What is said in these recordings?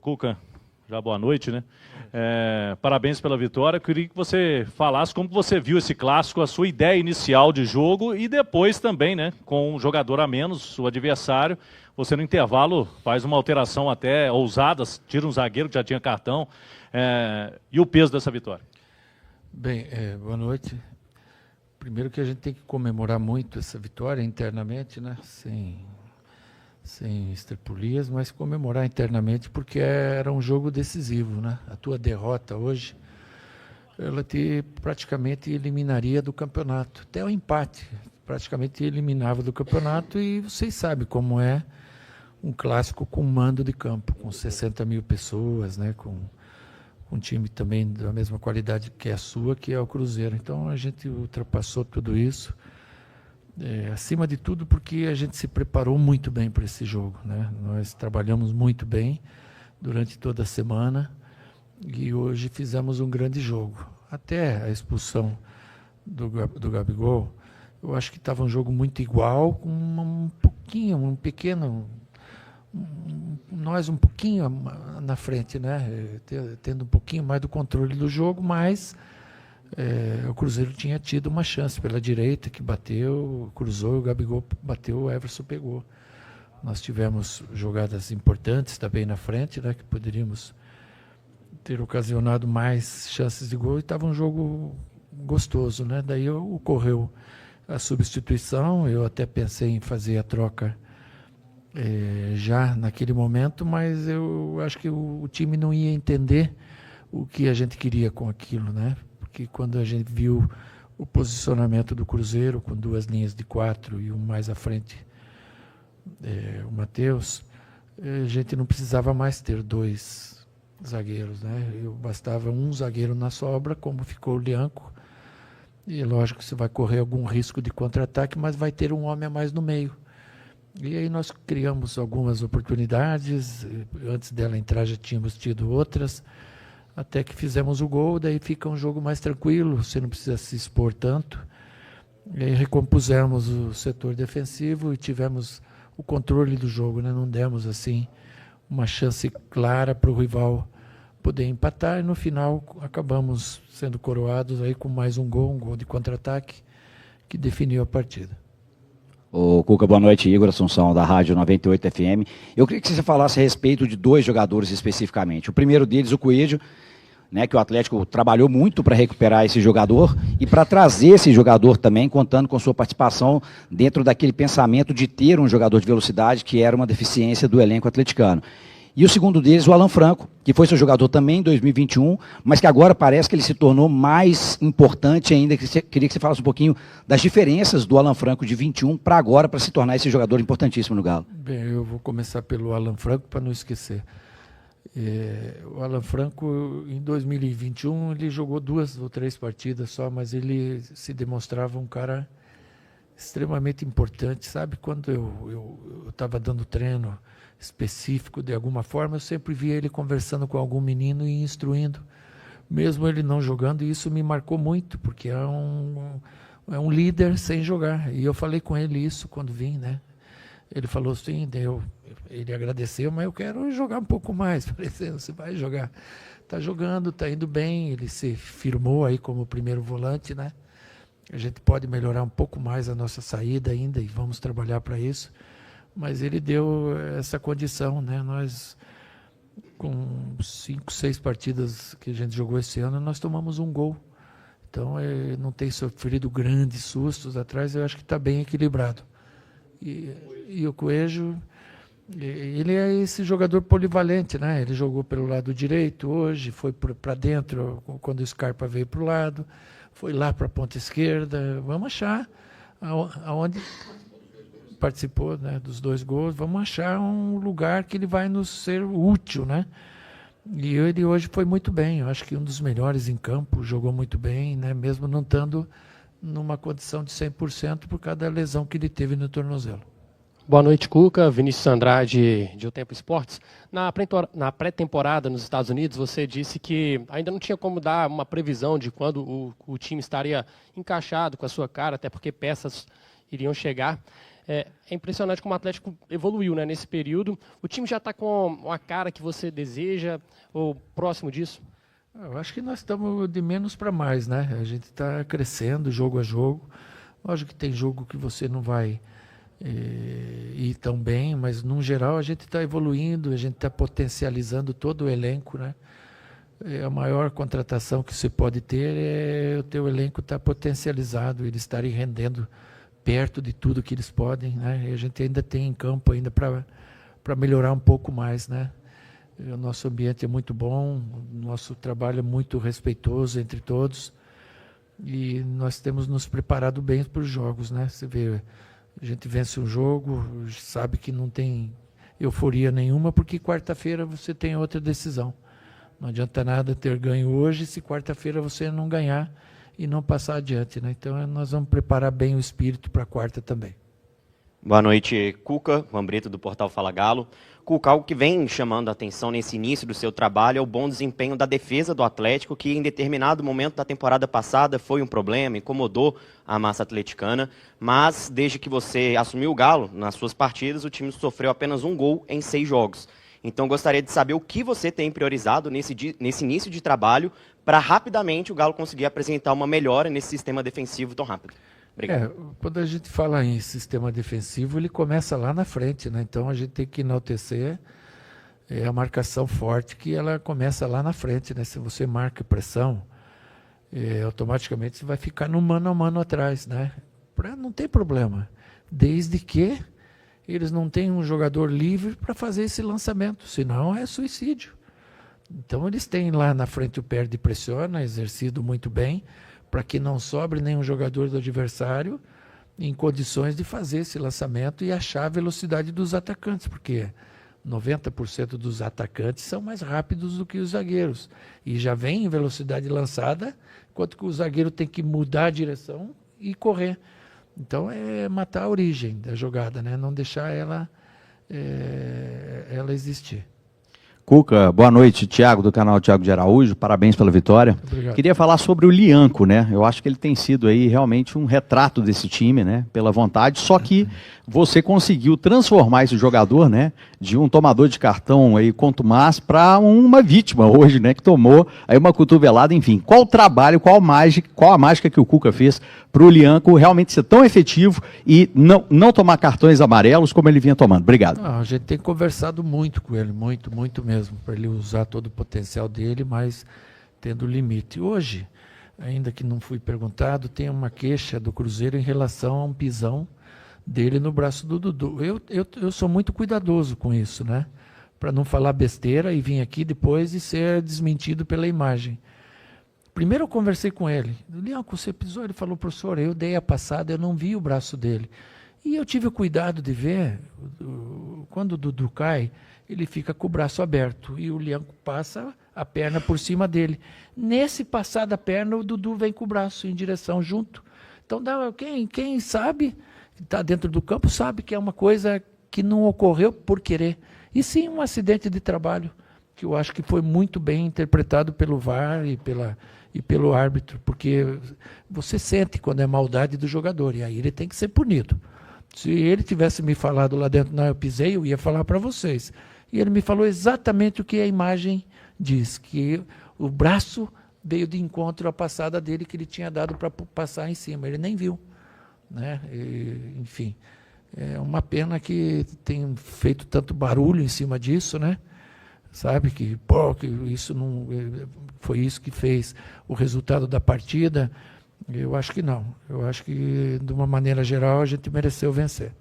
Cuca, já boa noite, né? Parabéns pela vitória. Eu queria que você falasse como você viu esse clássico, a sua ideia inicial de jogo e depois também, né? Com um jogador a menos, o adversário, você no intervalo faz uma alteração até ousada, tira um zagueiro que já tinha cartão. E o peso dessa vitória? Bem, boa noite. Primeiro que a gente tem que comemorar muito essa vitória internamente, né? Sem estripulias, mas comemorar internamente porque era um jogo decisivo, né? A tua derrota hoje, ela te praticamente eliminaria do campeonato. Até o empate, praticamente eliminava do campeonato, e vocês sabem como é um clássico com mando de campo, com 60 mil pessoas, né? Com um time também da mesma qualidade que a sua, que é o Cruzeiro. Então a gente ultrapassou tudo isso. Acima de tudo porque a gente se preparou muito bem para esse jogo, né? Nós trabalhamos muito bem durante toda a semana e hoje fizemos um grande jogo. Até a expulsão do Gabigol, eu acho que estava um jogo muito igual, com nós um pouquinho na frente, né? Tendo um pouquinho mais do controle do jogo, mas o Cruzeiro tinha tido uma chance pela direita, que bateu, cruzou, o Gabigol bateu, o Everson pegou. Nós tivemos jogadas importantes também na frente, né, que poderíamos ter ocasionado mais chances de gol, e estava um jogo gostoso, né? Daí ocorreu a substituição, eu até pensei em fazer a troca já naquele momento, mas eu acho que o time não ia entender o que a gente queria com aquilo, né? Porque quando a gente viu o posicionamento do Cruzeiro, com duas linhas de 4 e um mais à frente, o Matheus, a gente não precisava mais ter dois zagueiros, né? Bastava um zagueiro na sobra, como ficou o Lianco, e lógico que você vai correr algum risco de contra-ataque, mas vai ter um homem a mais no meio. E aí nós criamos algumas oportunidades, antes dela entrar já tínhamos tido outras, até que fizemos o gol, daí fica um jogo mais tranquilo, você não precisa se expor tanto. E aí recompusemos o setor defensivo e tivemos o controle do jogo, né? Não demos assim uma chance clara para o rival poder empatar, e no final acabamos sendo coroados aí com mais um gol de contra-ataque, que definiu a partida. Ô, Cuca, boa noite. Igor Assunção, da Rádio 98 FM. Eu queria que você falasse a respeito de dois jogadores especificamente. O primeiro deles, o Coelho, né, que o Atlético trabalhou muito para recuperar esse jogador e para trazer esse jogador também, contando com sua participação dentro daquele pensamento de ter um jogador de velocidade, que era uma deficiência do elenco atleticano. E o segundo deles, o Alan Franco, que foi seu jogador também em 2021, mas que agora parece que ele se tornou mais importante ainda. Queria que você falasse um pouquinho das diferenças do Alan Franco de 21 para agora, para se tornar esse jogador importantíssimo no Galo. Bem, eu vou começar pelo Alan Franco para não esquecer. O Alan Franco, em 2021, ele jogou 2 ou 3 partidas só, mas ele se demonstrava um cara extremamente importante, sabe? Quando eu estava dando treino específico, de alguma forma, eu sempre via ele conversando com algum menino e instruindo, mesmo ele não jogando, e isso me marcou muito, porque é um líder sem jogar, e eu falei com ele isso quando vim, né? Ele falou assim, ele agradeceu, mas eu quero jogar um pouco mais. Falei, você vai jogar. Está jogando, está indo bem, ele se firmou aí como primeiro volante, né? A gente pode melhorar um pouco mais a nossa saída ainda, e vamos trabalhar para isso. Mas ele deu essa condição, né? Nós, com 5, 6 partidas que a gente jogou esse ano, nós tomamos um gol. Então, não tem sofrido grandes sustos atrás, eu acho que está bem equilibrado. E o Coelho, ele é esse jogador polivalente, né? Ele jogou pelo lado direito hoje, foi para dentro quando o Scarpa veio para o lado, foi lá para a ponta esquerda. Vamos achar aonde participou, né, dos 2 gols, vamos achar um lugar que ele vai nos ser útil, né? E ele hoje foi muito bem, eu acho que um dos melhores em campo, jogou muito bem, né? Mesmo não estando numa condição de 100% por causa da lesão que ele teve no tornozelo. Boa noite, Cuca. Vinícius Andrade, de O Tempo Esportes. Na pré-temporada nos Estados Unidos, você disse que ainda não tinha como dar uma previsão de quando o time estaria encaixado com a sua cara, até porque peças iriam chegar. É impressionante como o Atlético evoluiu, né, nesse período. O time já está com a cara que você deseja, ou próximo disso? Eu acho que nós estamos de menos para mais, né? A gente está crescendo jogo a jogo. Lógico que tem jogo que você não vai ir tão bem, mas no geral a gente está evoluindo, a gente está potencializando todo o elenco, né? A maior contratação que você pode ter é o teu elenco estar potencializado, eles estarem rendendo perto de tudo que eles podem, né? E a gente ainda tem em campo ainda para melhorar um pouco mais, né? O nosso ambiente é muito bom, o nosso trabalho é muito respeitoso entre todos e nós temos nos preparado bem para os jogos, né? Você vê, a gente vence um jogo, sabe que não tem euforia nenhuma porque quarta-feira você tem outra decisão. Não adianta nada ter ganho hoje se quarta-feira você não ganhar e não passar adiante, né? Então nós vamos preparar bem o espírito para a quarta também. Boa noite, Cuca, Juan Brito do Portal Fala Galo. Cuca, algo que vem chamando a atenção nesse início do seu trabalho é o bom desempenho da defesa do Atlético, que em determinado momento da temporada passada foi um problema, incomodou a massa atleticana, mas desde que você assumiu o Galo, nas suas partidas, o time sofreu apenas um gol em 6 jogos. Então gostaria de saber o que você tem priorizado nesse início de trabalho para rapidamente o Galo conseguir apresentar uma melhora nesse sistema defensivo tão rápido. Obrigado. Quando a gente fala em sistema defensivo, ele começa lá na frente, né? Então a gente tem que enaltecer a marcação forte, que ela começa lá na frente, né? Se você marca pressão, automaticamente você vai ficar no mano a mano atrás, né? Não tem problema, desde que eles não tenham um jogador livre para fazer esse lançamento, senão é suicídio. Então eles têm lá na frente o perde e pressiona, exercido muito bem, para que não sobre nenhum jogador do adversário em condições de fazer esse lançamento e achar a velocidade dos atacantes, porque 90% dos atacantes são mais rápidos do que os zagueiros. E já vem em velocidade lançada, enquanto que o zagueiro tem que mudar a direção e correr. Então é matar a origem da jogada, né? Não deixar ela existir. Cuca, boa noite, Thiago, do canal Thiago de Araújo, parabéns pela vitória. Obrigado. Queria falar sobre o Lianco, né? Eu acho que ele tem sido aí realmente um retrato desse time, né? Pela vontade, só que você conseguiu transformar esse jogador, né? De um tomador de cartão aí contumaz para uma vítima hoje, né? Que tomou aí uma cotovelada, enfim. Qual o trabalho, qual a mágica que o Cuca fez para o Lianco realmente ser tão efetivo e não tomar cartões amarelos como ele vinha tomando? Obrigado. A gente tem conversado muito com ele, muito mesmo, para ele usar todo o potencial dele, mas tendo limite. Hoje, ainda que não fui perguntado, tem uma queixa do Cruzeiro em relação a um pisão dele no braço do Dudu. Eu sou muito cuidadoso com isso, né? Para não falar besteira e vir aqui depois e ser desmentido pela imagem. Primeiro eu conversei com ele. Lianco, você pisou? Ele falou, professor, eu dei a passada, eu não vi o braço dele. E eu tive o cuidado de ver, quando o Dudu cai, ele fica com o braço aberto e o Lianco passa a perna por cima dele. Nesse passar da perna, o Dudu vem com o braço em direção junto. Então, quem sabe, está dentro do campo, sabe que é uma coisa que não ocorreu por querer. E sim um acidente de trabalho, que eu acho que foi muito bem interpretado pelo VAR e pelo árbitro, porque você sente quando é maldade do jogador, e aí ele tem que ser punido. Se ele tivesse me falado lá dentro, não, eu pisei, eu ia falar para vocês. E ele me falou exatamente o que a imagem diz, que o braço veio de encontro à passada dele, que ele tinha dado para passar em cima. Ele nem viu, né? Enfim, é uma pena que tem feito tanto barulho em cima disso, né? Sabe, que isso não foi isso que fez o resultado da partida. Eu acho que não. Eu acho que, de uma maneira geral, a gente mereceu vencer.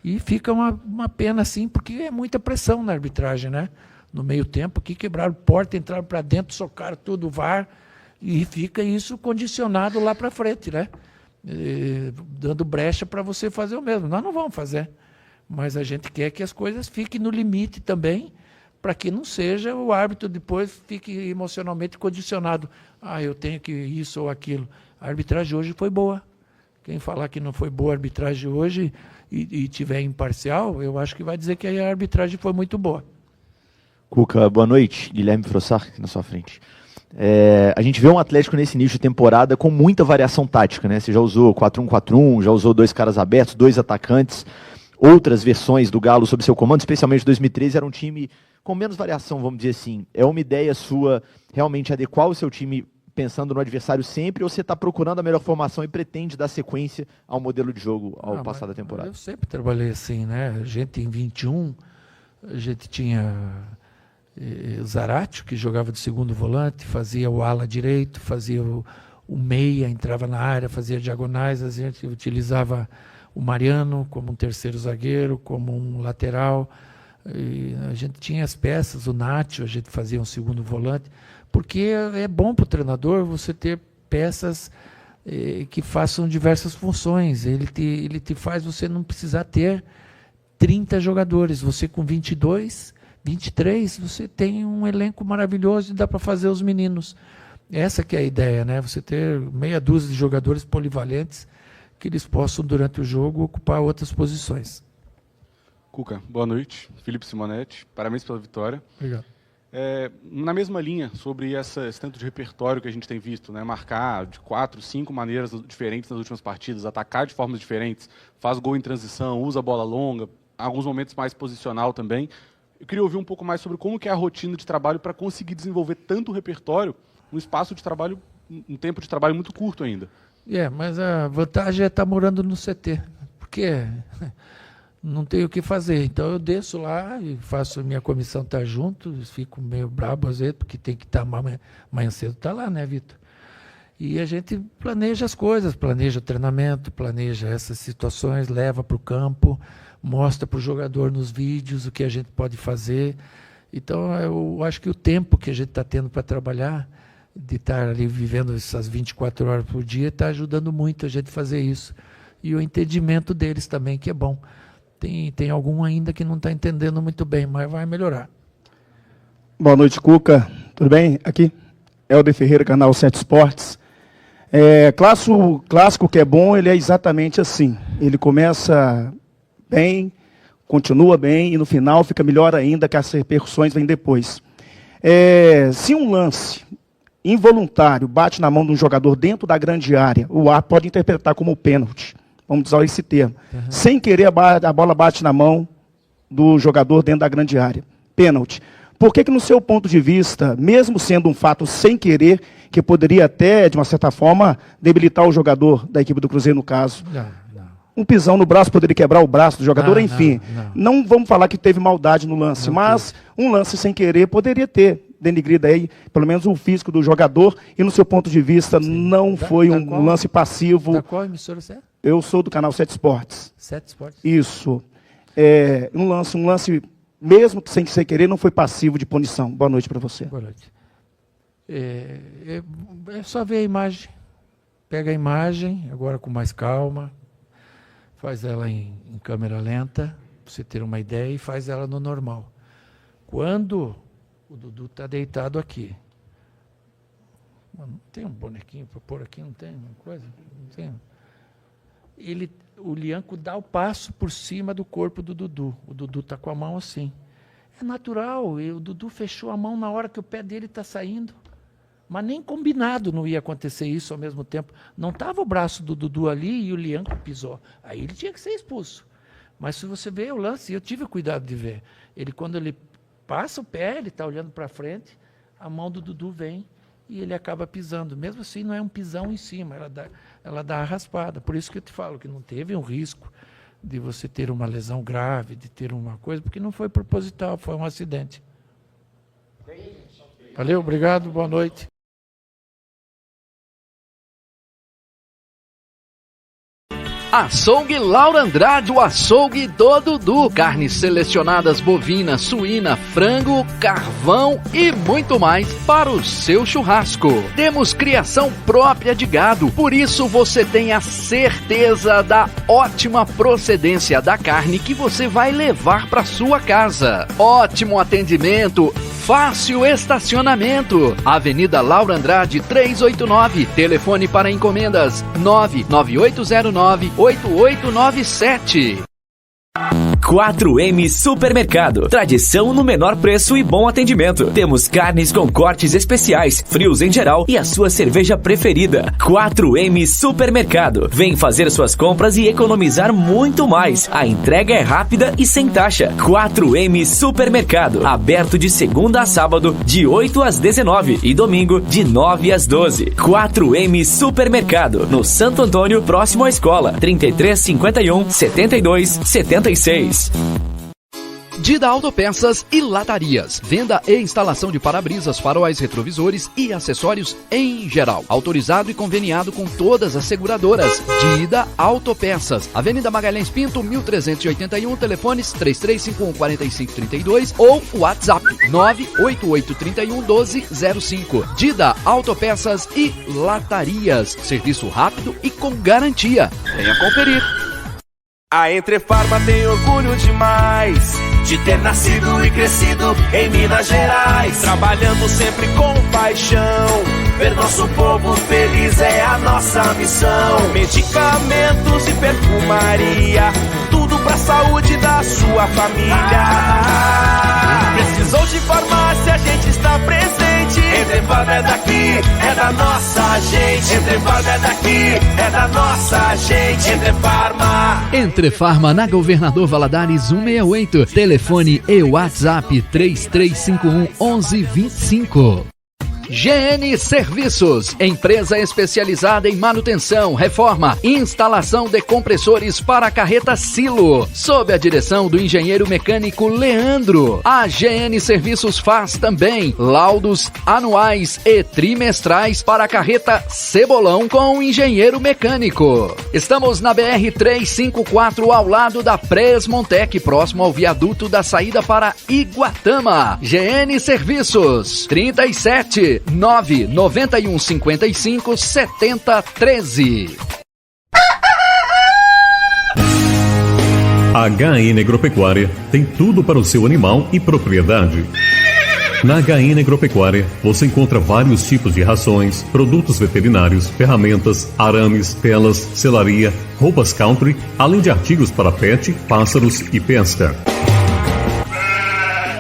E fica uma pena, sim, porque é muita pressão na arbitragem, né? No meio tempo, aqui quebraram porta, entraram para dentro, socaram tudo o VAR, e fica isso condicionado lá para frente, né? Dando brecha para você fazer o mesmo. Nós não vamos fazer, mas a gente quer que as coisas fiquem no limite também, para que não seja o árbitro depois fique emocionalmente condicionado. Eu tenho que isso ou aquilo. A arbitragem hoje foi boa. Quem falar que não foi boa a arbitragem hoje e tiver imparcial, eu acho que vai dizer que a arbitragem foi muito boa. Cuca, boa noite. Guilherme Frossar, aqui na sua frente. A gente vê um Atlético nesse início de temporada com muita variação tática, né? Você já usou 4-1-4-1, já usou 2 caras abertos, 2 atacantes. outras versões do Galo sob seu comando, especialmente 2013, era um time com menos variação, vamos dizer assim. É uma ideia sua realmente adequar o seu time pensando no adversário sempre, ou você está procurando a melhor formação e pretende dar sequência ao modelo de jogo ao passar da temporada? Eu sempre trabalhei assim, né? A gente em 21, a gente tinha Zaratio, que jogava de segundo volante, fazia o ala direito, fazia o meia, entrava na área, fazia diagonais, a gente utilizava o Mariano como um terceiro zagueiro, como um lateral. E a gente tinha as peças, o Nacho, a gente fazia um segundo volante, porque é bom para o treinador você ter peças que façam diversas funções. Ele te faz você não precisar ter 30 jogadores. Você com 22, 23, você tem um elenco maravilhoso e dá para fazer os meninos. Essa que é a ideia, né? Você ter meia dúzia de jogadores polivalentes que eles possam, durante o jogo, ocupar outras posições. Cuca, boa noite. Felipe Simonetti, parabéns pela vitória. Obrigado. Na mesma linha, sobre esse tanto de repertório que a gente tem visto, né? Marcar de 4, 5 maneiras diferentes nas últimas partidas, atacar de formas diferentes, faz gol em transição, usa bola longa, alguns momentos mais posicional também. Eu queria ouvir um pouco mais sobre como que é a rotina de trabalho para conseguir desenvolver tanto repertório num espaço de trabalho, um tempo de trabalho muito curto ainda. Mas a vantagem é estar morando no CT, porque não tenho o que fazer. Então eu desço lá e faço minha comissão estar junto, fico meio brabo às vezes, porque tem que estar amanhã cedo, está lá, né, Vitor? E a gente planeja as coisas, planeja o treinamento, planeja essas situações, leva para o campo, mostra para o jogador nos vídeos o que a gente pode fazer. Então eu acho que o tempo que a gente está tendo para trabalhar, de estar ali vivendo essas 24 horas por dia, está ajudando muito a gente a fazer isso. E o entendimento deles também, que é bom. Tem algum ainda que não está entendendo muito bem, mas vai melhorar. Boa noite, Cuca. Tudo bem? Aqui, Helder Ferreira, canal 7 Esportes. Clássico que é bom, ele é exatamente assim. Ele começa bem, continua bem, e no final fica melhor ainda, que as repercussões vêm depois. Se um lance involuntário bate na mão de um jogador dentro da grande área, o árbitro pode interpretar como pênalti. Vamos usar esse termo. Sem querer, a bola bate na mão do jogador dentro da grande área. Pênalti. Por que no seu ponto de vista, mesmo sendo um fato sem querer, que poderia até, de uma certa forma, debilitar o jogador da equipe do Cruzeiro, no caso? Um pisão no braço poderia quebrar o braço do jogador, enfim. Não vamos falar que teve maldade no lance, mas um lance sem querer poderia ter denegrido aí, pelo menos o físico do jogador, e no seu ponto de vista, não foi um lance passivo. Da qual emissora você é? Eu sou do canal 7 Esportes. 7 Esportes? Isso. Um lance, mesmo sem querer, não foi passivo de punição. Boa noite para você. Boa noite. É só ver a imagem. Pega a imagem, agora com mais calma, faz ela em câmera lenta, para você ter uma ideia, e faz ela no normal. Quando o Dudu está deitado aqui. Mano, tem um bonequinho para pôr aqui? Não tem uma coisa? Não tem. O Lianco dá o passo por cima do corpo do Dudu. O Dudu está com a mão assim. É natural. E o Dudu fechou a mão na hora que o pé dele está saindo. Mas nem combinado não ia acontecer isso ao mesmo tempo. Não estava o braço do Dudu ali e o Lianco pisou. Aí ele tinha que ser expulso. Mas se você vê o lance, eu tive cuidado de ver. Quando ele passa o pé, ele está olhando para frente, a mão do Dudu vem e ele acaba pisando. Mesmo assim, não é um pisão em cima, ela dá a raspada. Por isso que eu te falo que não teve um risco de você ter uma lesão grave, de ter uma coisa, porque não foi proposital, foi um acidente. Valeu, obrigado, boa noite. Açougue Laura Andrade, o açougue do Dudu. Carnes selecionadas bovina, suína, frango, carvão e muito mais para o seu churrasco. Temos criação própria de gado, por isso você tem a certeza da ótima procedência da carne que você vai levar para sua casa. Ótimo atendimento, fácil estacionamento. Avenida Laura Andrade 389, telefone para encomendas 99809-8897. 4M Supermercado. Tradição no menor preço e bom atendimento. Temos carnes com cortes especiais, frios em geral e a sua cerveja preferida. 4M Supermercado. Vem fazer suas compras e economizar muito mais. A entrega é rápida e sem taxa. 4M Supermercado. Aberto de segunda a sábado, de 8 às 19 e domingo, de 9 às 12. 4M Supermercado. No Santo Antônio, próximo à escola. 3351 72 76. Dida Autopeças e Latarias. Venda e instalação de para-brisas, faróis, retrovisores e acessórios em geral. Autorizado e conveniado com todas as seguradoras. Dida Autopeças. Avenida Magalhães Pinto, 1381, telefones 3351-4532 ou WhatsApp 98831-1205. Dida Autopeças e Latarias. Serviço rápido e com garantia. Venha conferir. A Entrefarma tem orgulho demais de ter nascido e crescido em Minas Gerais, trabalhando sempre com paixão. Ver nosso povo feliz é a nossa missão. Medicamentos e perfumaria, tudo pra saúde da sua família. Precisou de farmácia, a gente está presente. Entrefarma é daqui, é da nossa gente. Entrefarma é daqui, é da nossa gente. Entrefarma. Entrefarma na Governador Valadares 168. Telefone e WhatsApp 3351-1125. GN Serviços, empresa especializada em manutenção, reforma e instalação de compressores para a carreta Silo, sob a direção do engenheiro mecânico Leandro. A GN Serviços faz também laudos anuais e trimestrais para a carreta Cebolão com o engenheiro mecânico. Estamos na BR 354 ao lado da Presmontec, próximo ao viaduto da saída para Iguatama. GN Serviços 37 991 55 70 13. A HN Agropecuária tem tudo para o seu animal e propriedade. Na HN Agropecuária, você encontra vários tipos de rações, produtos veterinários, ferramentas, arames, telas, selaria, roupas country, além de artigos para pet, pássaros e pesca.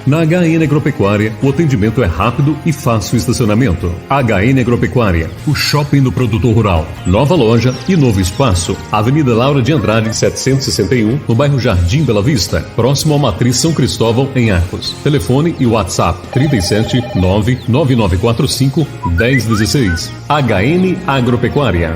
Na HN Agropecuária, o atendimento é rápido e fácil estacionamento. HN Agropecuária, o shopping do produtor rural. Nova loja e novo espaço. Avenida Laura de Andrade, 761, no bairro Jardim Bela Vista, próximo ao Matriz São Cristóvão, em Arcos. Telefone e WhatsApp 37 99945 1016. HN Agropecuária.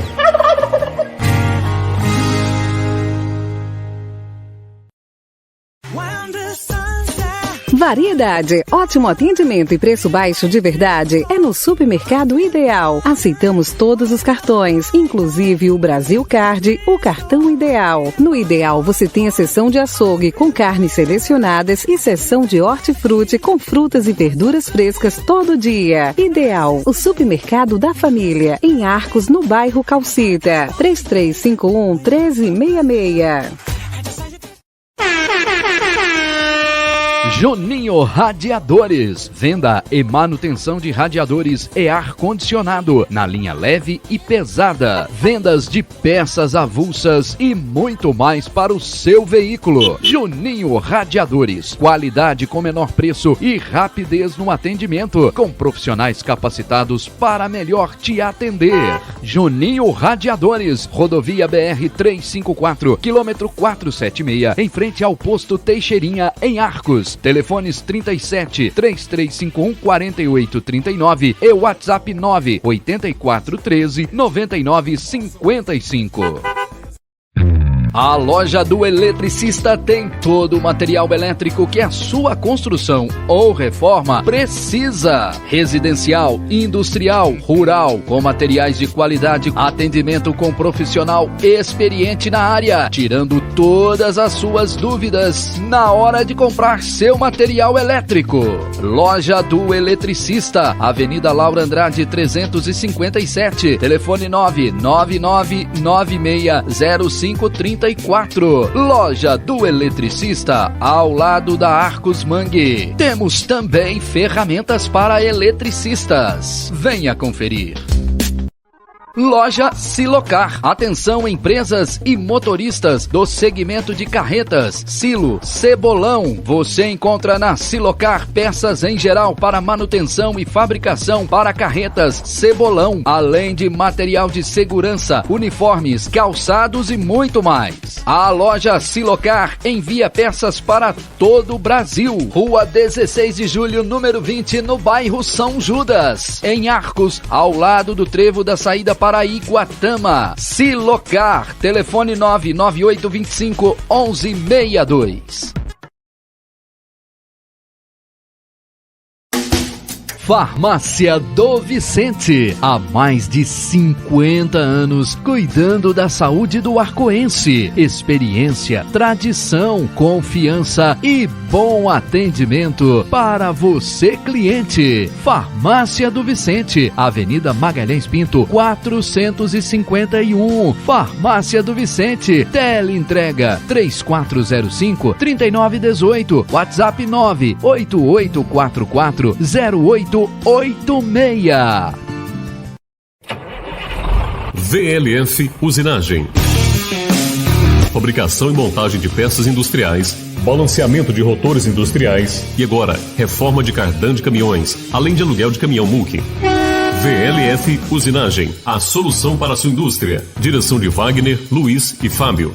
Variedade, ótimo atendimento e preço baixo de verdade é no Supermercado Ideal. Aceitamos todos os cartões, inclusive o Brasil Card, o cartão Ideal. No Ideal você tem a seção de açougue com carnes selecionadas e seção de hortifruti com frutas e verduras frescas todo dia. Ideal, o supermercado da família, em Arcos, no bairro Calcita. 3351-1366. Juninho Radiadores, venda e manutenção de radiadores e ar-condicionado na linha leve e pesada, vendas de peças avulsas e muito mais para o seu veículo. Juninho Radiadores, qualidade com menor preço e rapidez no atendimento, com profissionais capacitados para melhor te atender. Juninho Radiadores, rodovia BR 354, quilômetro 476, em frente ao posto Teixeirinha, em Arcos. Telefones 37 3351 4839 e WhatsApp 98413 9955. A loja do eletricista tem todo o material elétrico que a sua construção ou reforma precisa. Residencial, industrial, rural, com materiais de qualidade, atendimento com profissional experiente na área, tirando todas as suas dúvidas na hora de comprar seu material elétrico. Loja do Eletricista, Avenida Laura Andrade 357, telefone 999960534. Loja do Eletricista, ao lado da Arcos Mangue. Temos também ferramentas para eletricistas. Venha conferir. Loja Silocar. Atenção, empresas e motoristas do segmento de carretas. Silo, Cebolão. Você encontra na Silocar peças em geral para manutenção e fabricação para carretas Cebolão, além de material de segurança, uniformes, calçados e muito mais. A loja Silocar envia peças para todo o Brasil. Rua 16 de Julho, número 20, no bairro São Judas, em Arcos, ao lado do trevo da saída para Iguatama. Silocar, telefone 99825 1162. Farmácia do Vicente, há mais de 50 anos cuidando da saúde do arcoense. Experiência, tradição, confiança e bom atendimento para você, cliente. Farmácia do Vicente, Avenida Magalhães Pinto, 451. Farmácia do Vicente, teleentrega 3405-3918, WhatsApp 988440886. VLF Usinagem. Fabricação e montagem de peças industriais, balanceamento de rotores industriais e agora, reforma de cardan de caminhões, além de aluguel de caminhão MUC. VLF Usinagem, a solução para a sua indústria. Direção de Wagner, Luiz e Fábio.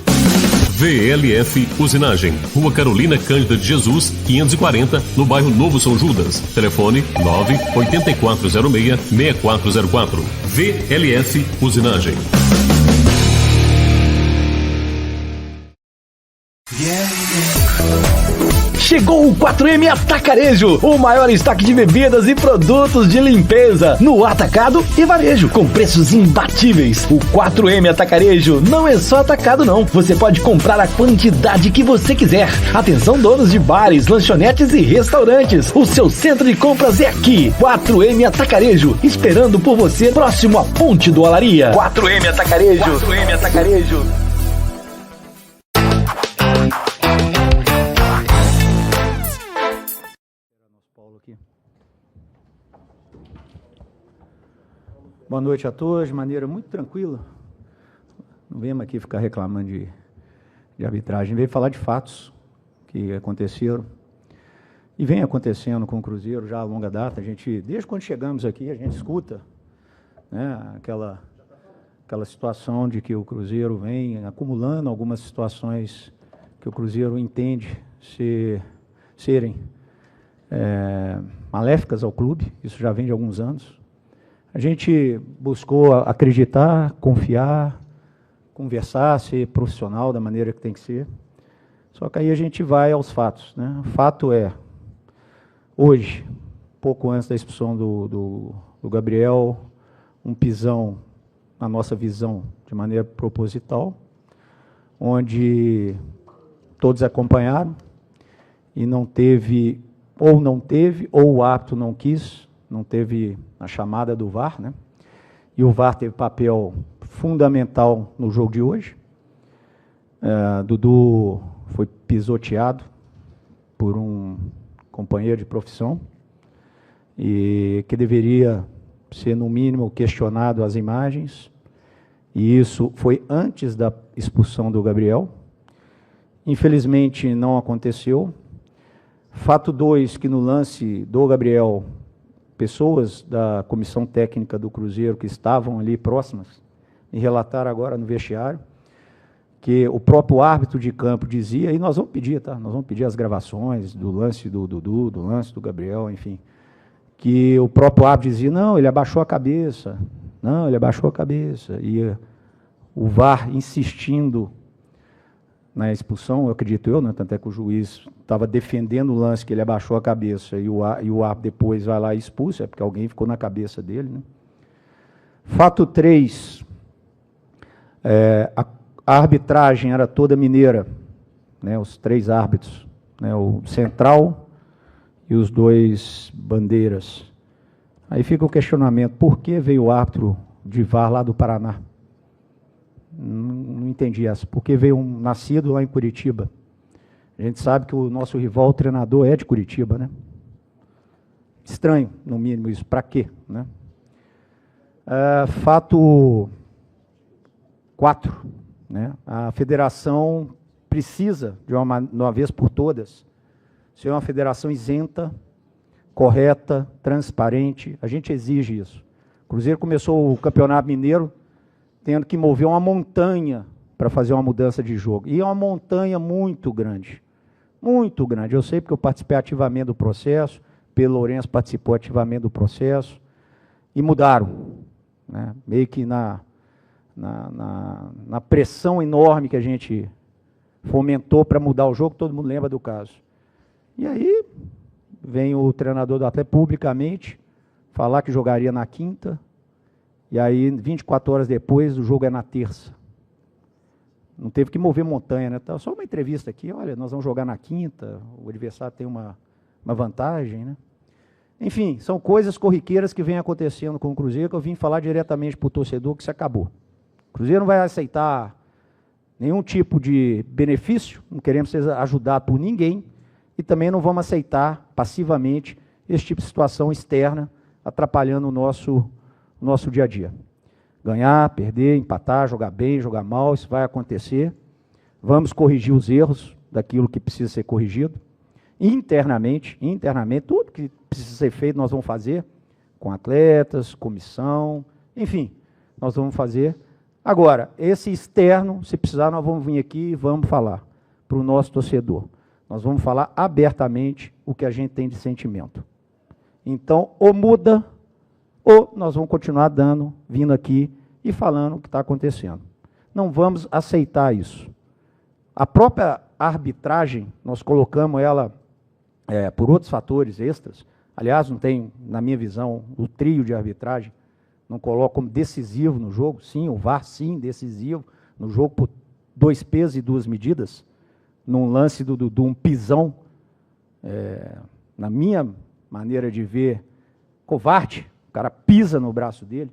VLF Usinagem, Rua Carolina Cândida de Jesus, 540, no bairro Novo São Judas. Telefone 98406-6404. VLF Usinagem. Chegou o 4M Atacarejo, o maior estoque de bebidas e produtos de limpeza no atacado e varejo, com preços imbatíveis. O 4M Atacarejo não é só atacado não, você pode comprar a quantidade que você quiser. Atenção, donos de bares, lanchonetes e restaurantes, o seu centro de compras é aqui. 4M Atacarejo, esperando por você próximo à Ponte do Olaria. 4M Atacarejo. 4M Atacarejo. Boa noite a todos, de maneira muito tranquila. Não venhamos aqui ficar reclamando de arbitragem, veio falar de fatos que aconteceram e vem acontecendo com o Cruzeiro já há longa data. A gente, desde quando chegamos aqui, a gente escuta, né, aquela situação de que o Cruzeiro vem acumulando algumas situações que o Cruzeiro entende serem maléficas ao clube. Isso já vem de alguns anos. A gente buscou acreditar, confiar, conversar, ser profissional da maneira que tem que ser. Só que aí a gente vai aos fatos, né? O fato é, hoje, pouco antes da expulsão do Gabriel, um pisão, na nossa visão, de maneira proposital, onde todos acompanharam e não teve, ou o árbitro não quis, não teve a chamada do VAR, né? E o VAR teve papel fundamental no jogo de hoje. Dudu foi pisoteado por um companheiro de profissão e que deveria ser, no mínimo, questionado as imagens. E isso foi antes da expulsão do Gabriel. Infelizmente, não aconteceu. Fato 2, que no lance do Gabriel, pessoas da comissão técnica do Cruzeiro que estavam ali próximas me relataram agora no vestiário que o próprio árbitro de campo dizia, e nós vamos pedir, tá? Nós vamos pedir as gravações do lance do Dudu, do lance do Gabriel, enfim, que o próprio árbitro dizia, não, ele abaixou a cabeça, não, ele abaixou a cabeça, e o VAR insistindo na expulsão, eu acredito, né? Tanto é que o juiz estava defendendo o lance que ele abaixou a cabeça e o árbitro depois vai lá e expulsa, é porque alguém ficou na cabeça dele, né? Fato 3, a arbitragem era toda mineira, né? Os 3 árbitros, né? O central e os 2 bandeiras. Aí fica o questionamento, por que veio o árbitro de VAR lá do Paraná? Não entendi essa. Porque veio um nascido lá em Curitiba. A gente sabe que o nosso rival, o treinador, é de Curitiba, né? Estranho, no mínimo, isso. Para quê, né? Fato 4, né? A federação precisa, de uma vez por todas, ser uma federação isenta, correta, transparente. A gente exige isso. O Cruzeiro começou o Campeonato Mineiro tendo que mover uma montanha para fazer uma mudança de jogo. E é uma montanha muito grande. Muito grande. Eu sei porque eu participei ativamente do processo, Pedro Lourenço participou ativamente do processo, e mudaram, né? Meio que na pressão enorme que a gente fomentou para mudar o jogo, todo mundo lembra do caso. E aí vem o treinador do Atlético publicamente falar que jogaria na quinta, e aí 24 horas depois o jogo é na terça. Não teve que mover montanha, né? Só uma entrevista aqui, olha, nós vamos jogar na quinta, o adversário tem uma vantagem, né? Enfim, são coisas corriqueiras que vêm acontecendo com o Cruzeiro, que eu vim falar diretamente para o torcedor que se acabou. O Cruzeiro não vai aceitar nenhum tipo de benefício, não queremos ser ajudados por ninguém, e também não vamos aceitar passivamente esse tipo de situação externa, atrapalhando o nosso dia a dia. Ganhar, perder, empatar, jogar bem, jogar mal, isso vai acontecer. Vamos corrigir os erros daquilo que precisa ser corrigido. Internamente, tudo que precisa ser feito nós vamos fazer, com atletas, comissão, enfim, nós vamos fazer. Agora, esse externo, se precisar, nós vamos vir aqui e vamos falar para o nosso torcedor. Nós vamos falar abertamente o que a gente tem de sentimento. Então, ou muda, ou nós vamos continuar vindo aqui e falando o que está acontecendo. Não vamos aceitar isso. A própria arbitragem, nós colocamos ela por outros fatores extras. Aliás, não tem, na minha visão, o trio de arbitragem, não coloco como decisivo no jogo. Sim, o VAR, sim, decisivo no jogo por 2 pesos e 2 medidas, num lance de um pisão, na minha maneira de ver, covarde. O cara pisa no braço dele,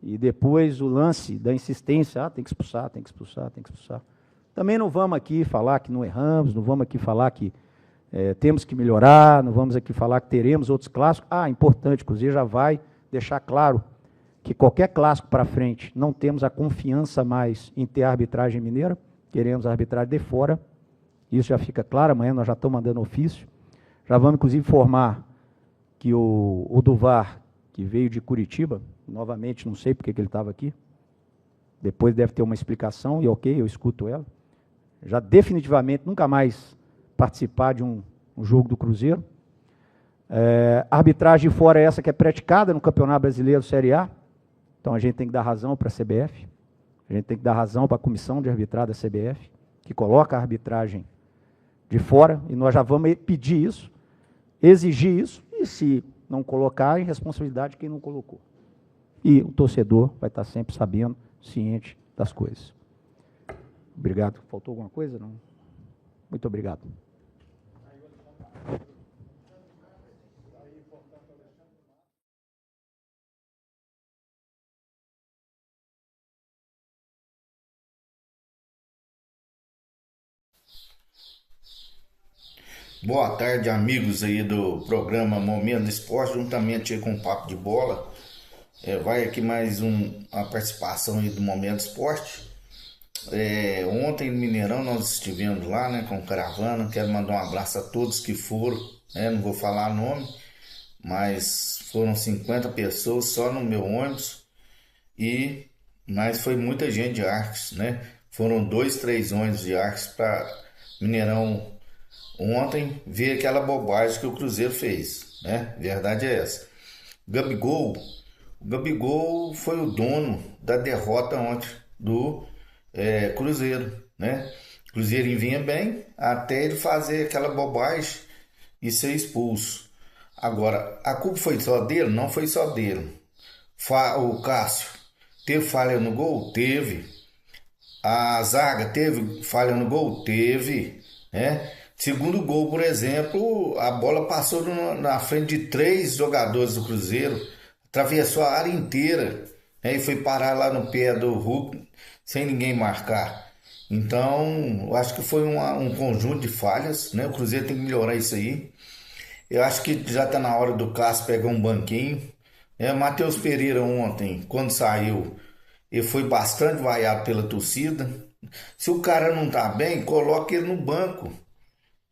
e depois o lance da insistência, tem que expulsar, tem que expulsar, tem que expulsar. Também não vamos aqui falar que não erramos, não vamos aqui falar que temos que melhorar, não vamos aqui falar que teremos outros clássicos. Importante, o Cruzeiro já vai deixar claro que qualquer clássico para frente, não temos a confiança mais em ter a arbitragem mineira, queremos a arbitragem de fora, isso já fica claro, amanhã nós já estamos mandando ofício, já vamos inclusive informar que o do VAR, que veio de Curitiba, novamente não sei porque que ele estava aqui, depois deve ter uma explicação, e ok, eu escuto ela, já definitivamente nunca mais participar de um jogo do Cruzeiro. A arbitragem de fora é essa que é praticada no Campeonato Brasileiro Série A, então a gente tem que dar razão para a CBF, a gente tem que dar razão para a comissão de arbitragem da CBF, que coloca a arbitragem de fora, e nós já vamos pedir isso, exigir isso, e se não colocar, é responsabilidade de quem não colocou. E o torcedor vai estar sempre sabendo, ciente das coisas. Obrigado. Faltou alguma coisa? Não? Muito obrigado. Boa tarde, amigos aí do programa Momento do Esporte, juntamente aí com o Papo de Bola. Vai aqui mais uma participação aí do Momento do Esporte. Ontem no Mineirão nós estivemos lá, né, com caravana. Quero mandar um abraço a todos que foram, não vou falar nome, mas foram 50 pessoas só no meu ônibus, mas foi muita gente de Arcos, né? Foram 2, 3 ônibus de Arcos para Mineirão ontem ver aquela bobagem que o Cruzeiro fez, né? Verdade é essa. O Gabigol foi o dono da derrota ontem do Cruzeiro, né? O Cruzeiro vinha bem até ele fazer aquela bobagem e ser expulso. Agora, a culpa foi só dele? Não foi só dele. O Cássio teve falha no gol? Teve. A zaga teve falha no gol? Teve, né? Segundo gol, por exemplo, a bola passou na frente de 3 jogadores do Cruzeiro, atravessou a área inteira, né, e foi parar lá no pé do Hulk sem ninguém marcar. Então, eu acho que foi um conjunto de falhas, né? O Cruzeiro tem que melhorar isso aí. Eu acho que já está na hora do Cássio pegar um banquinho, Matheus Pereira ontem, quando saiu, ele foi bastante vaiado pela torcida. Se o cara não tá bem, coloca ele no banco,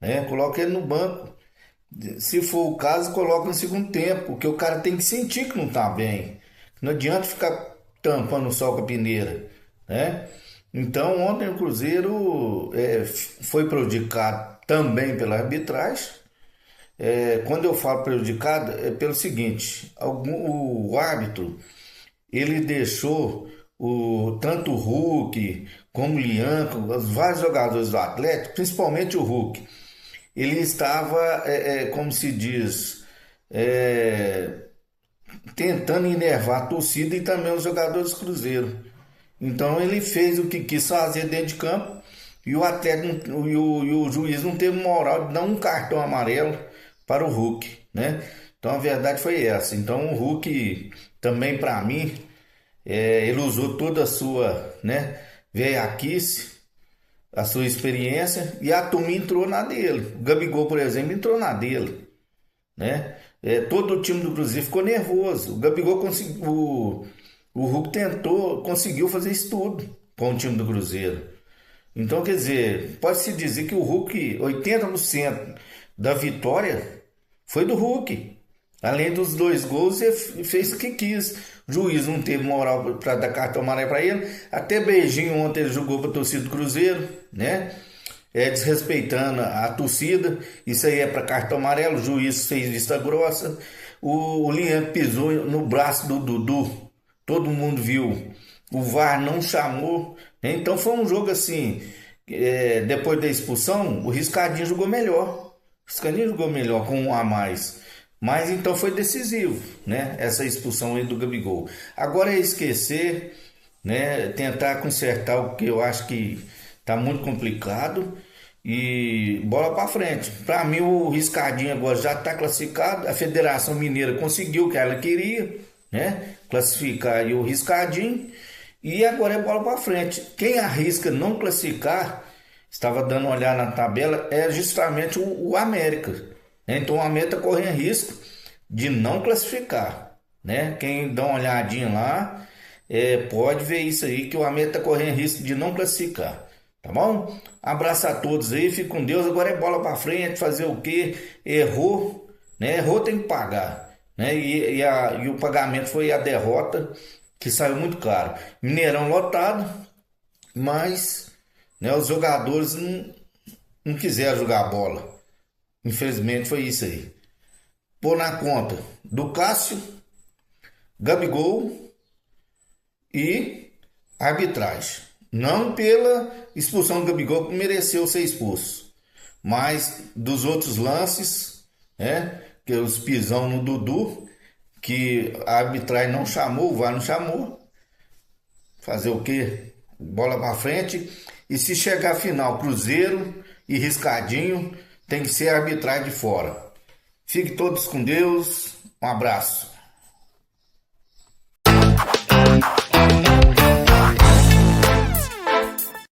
né? Coloca ele no banco. Se for o caso, coloca no segundo tempo, porque o cara tem que sentir que não tá bem. Não adianta ficar tampando o sol com a peneira, né? Então ontem o Cruzeiro foi prejudicado também pela arbitragem. Quando eu falo prejudicado, é pelo seguinte: o árbitro ele deixou tanto o Hulk como o Lianco, os vários jogadores do Atlético, principalmente o Hulk, ele estava, como se diz, tentando enervar a torcida e também os jogadores do Cruzeiro. Então ele fez o que quis fazer dentro de campo e o Atlético e o juiz não teve moral de dar um cartão amarelo para o Hulk, né? Então a verdade foi essa. Então o Hulk também, para mim, ele usou toda a sua, né, velhaquice, a sua experiência, e a turma entrou na dele. O Gabigol, por exemplo, entrou na dele, né? Todo o time do Cruzeiro ficou nervoso. O Gabigol conseguiu, o Hulk conseguiu fazer isso tudo com o time do Cruzeiro. Então, quer dizer, pode-se dizer que o Hulk, 80% da vitória foi do Hulk. Além dos 2 gols, ele fez o que quis. O juiz não teve moral para dar cartão amarelo para ele. Até beijinho ontem ele jogou para a torcida do Cruzeiro, né? Desrespeitando a torcida. Isso aí é para cartão amarelo. O juiz fez vista grossa. O Lian pisou no braço do Dudu. Todo mundo viu. O VAR não chamou. Então foi um jogo assim. Depois da expulsão, o Riscadinho jogou melhor. O Riscadinho jogou melhor com 1 a mais. Mas então foi decisivo, né? Essa expulsão aí do Gabigol. Agora é esquecer, né? Tentar consertar o que eu acho que tá muito complicado e bola para frente. Para mim o Riscadinho agora já está classificado. A Federação Mineira conseguiu o que ela queria, né? Classificar aí o Riscadinho e agora é bola para frente. Quem arrisca não classificar, estava dando uma olhada na tabela, é justamente o América. Então o América está correndo risco de não classificar, né? Quem dá uma olhadinha lá pode ver isso aí, que o América está correndo risco de não classificar, tá bom? Abraço a todos aí, fique com Deus. Agora é bola para frente, fazer o quê? Errou, né? Errou, tem que pagar, né? E o pagamento foi a derrota, que saiu muito caro. Mineirão lotado, mas, né, os jogadores não quiseram jogar a bola. Infelizmente foi isso aí. Pôr na conta do Cássio, Gabigol e arbitragem. Não pela expulsão do Gabigol, que mereceu ser expulso, mas dos outros lances, né? Que os pisão no Dudu, que a arbitragem não chamou, o VAR não chamou. Fazer o quê? Bola para frente. E se chegar a final, Cruzeiro e Riscadinho, tem que ser a arbitragem de fora. Fiquem todos com Deus. Um abraço.